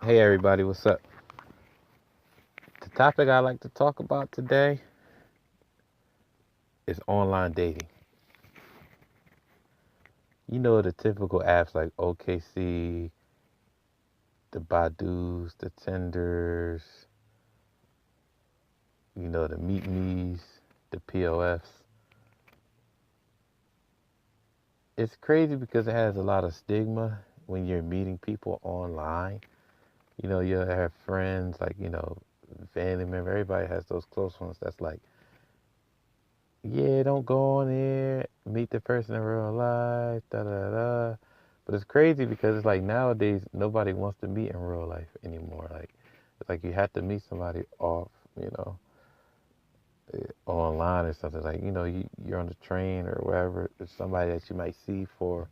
Hey everybody, what's up? The topic I like to talk about today is online dating. You know the typical apps like OKC, the Badus, the Tinders, the Meet Me's, the POFs. It's crazy because it has a lot of stigma when you're meeting people online. You'll have friends like, family member, everybody has those close ones that's like, yeah, don't go on there, meet the person in real life, da da da. But it's crazy because it's like nowadays nobody wants to meet in real life anymore. Like it's like you have to meet somebody off, online or something. Like you're on the train or wherever. It's somebody that you might see for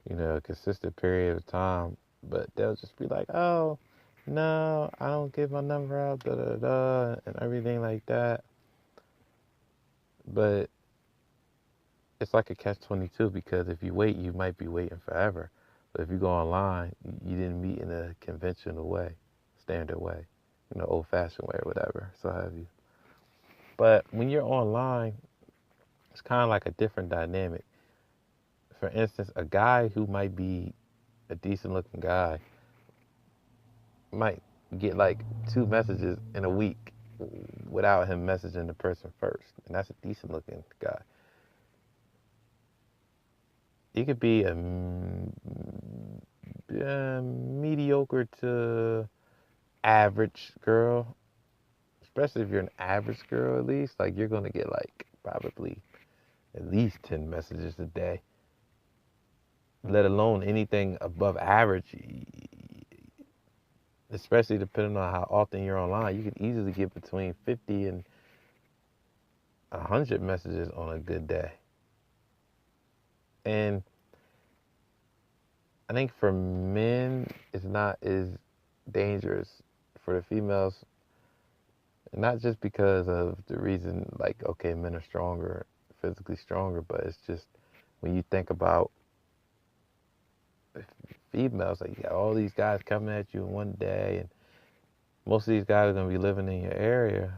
a consistent period of time, but they'll just be like, oh, no, I don't give my number out, da da da, and everything like that. But it's like a catch-22 because if you wait, you might be waiting forever. But if you go online, you didn't meet in a conventional way, standard way, old-fashioned way or whatever, so have you. But when you're online, it's kind of like a different dynamic. For instance, a guy who might be a decent-looking guy might get like two messages in a week without him messaging the person first, and that's a decent-looking guy. He could be a mediocre to average girl, especially if you're an average girl at least, like you're gonna get like probably at least 10 messages a day, let alone anything above average, especially depending on how often you're online. You could easily get between 50 and 100 messages on a good day. And I think for men, it's not as dangerous. For the females, not just because of the reason, like, okay, men are stronger, physically stronger, but it's just when you think about females, like, you got all these guys coming at you in one day, and most of these guys are going to be living in your area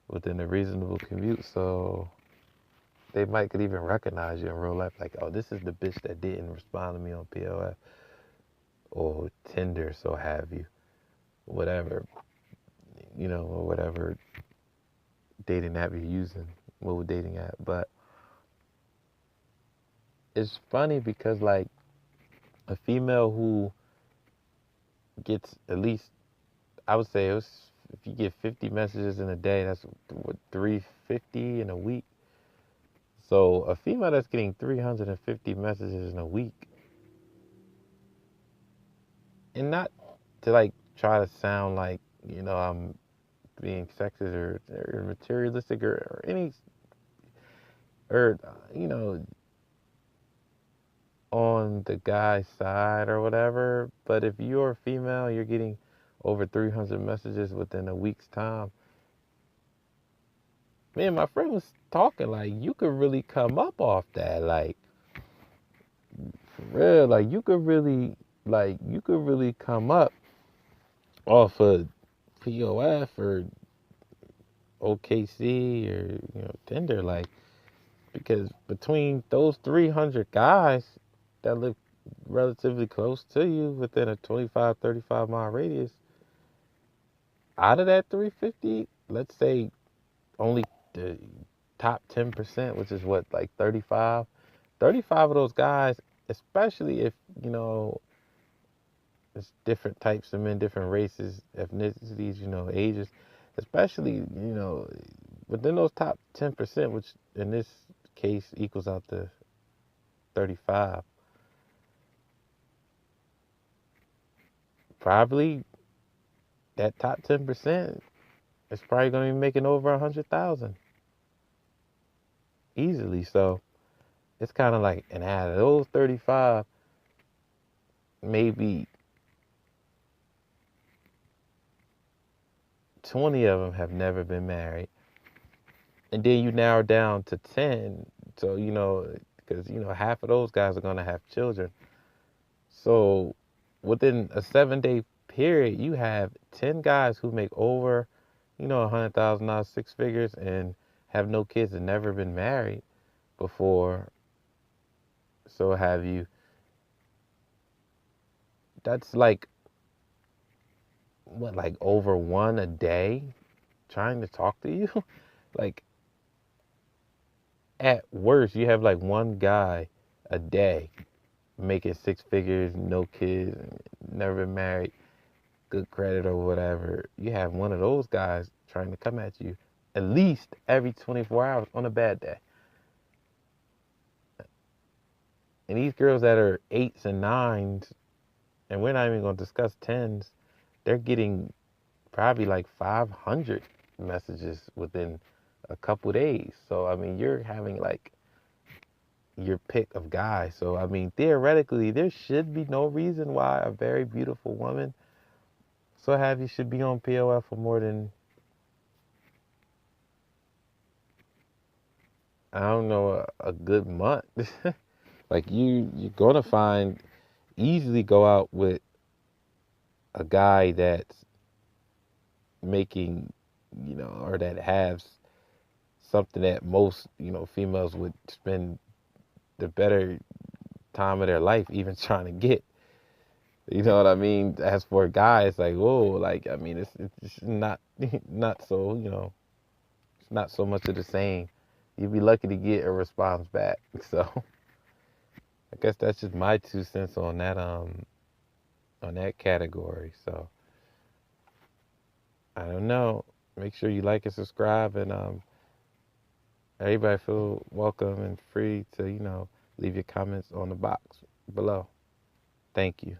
within a reasonable commute, so they might could even recognize you in real life, like, oh, this is the bitch that didn't respond to me on POF or Tinder, so have you, whatever, or whatever dating app you're using, mobile dating app, but it's funny because like a female who gets at least, I would say it was, if you get 50 messages in a day, that's what, 350 in a week. So a female that's getting 350 messages in a week, and not to like try to sound like I'm being sexist or materialistic or any or on the guy's side or whatever. But if you're a female, you're getting over 300 messages within a week's time. Man, my friend was talking like you could really come up off that, like for real. You could really come up off of POF or OKC or Tinder, like because between those 300 guys that live relatively close to you within a 25, 35 mile radius, out of that 350, let's say only the top 10%, which is what, like 35 of those guys, especially if, it's different types of men, different races, ethnicities, ages, especially, within those top 10%, which in this case equals out to 35, probably that top 10% is probably going to be making over 100,000 easily. So it's kind of like, and out of those 35, maybe 20 of them have never been married. And then you narrow down to 10. So, because, half of those guys are going to have children. So within a 7 day period, you have 10 guys who make over, $100,000, six figures, and have no kids and never been married before. So have you. That's like, what, like over one a day trying to talk to you? Like, at worst, you have like one guy a day making six figures, no kids, never been married, good credit or whatever. You have one of those guys trying to come at you at least every 24 hours on a bad day. And these girls that are eights and nines, and we're not even going to discuss tens, they're getting probably like 500 messages within a couple days. So, I mean, you're having like your pick of guys. So, I mean, theoretically, there should be no reason why a very beautiful woman, so have you, should be on POF for more than, I don't know, a good month. Like, you're gonna find, easily go out with a guy that's making, or that has something that most, females would spend the better time of their life even trying to get. You know what I mean? As for a guy, it's like, whoa, like, I mean, it's not not so, it's not so much of the same. You'd be lucky to get a response back. So I guess that's just my 2 cents on that category. So I don't know. Make sure you like and subscribe, and everybody feel welcome and free to, leave your comments on the box below. Thank you.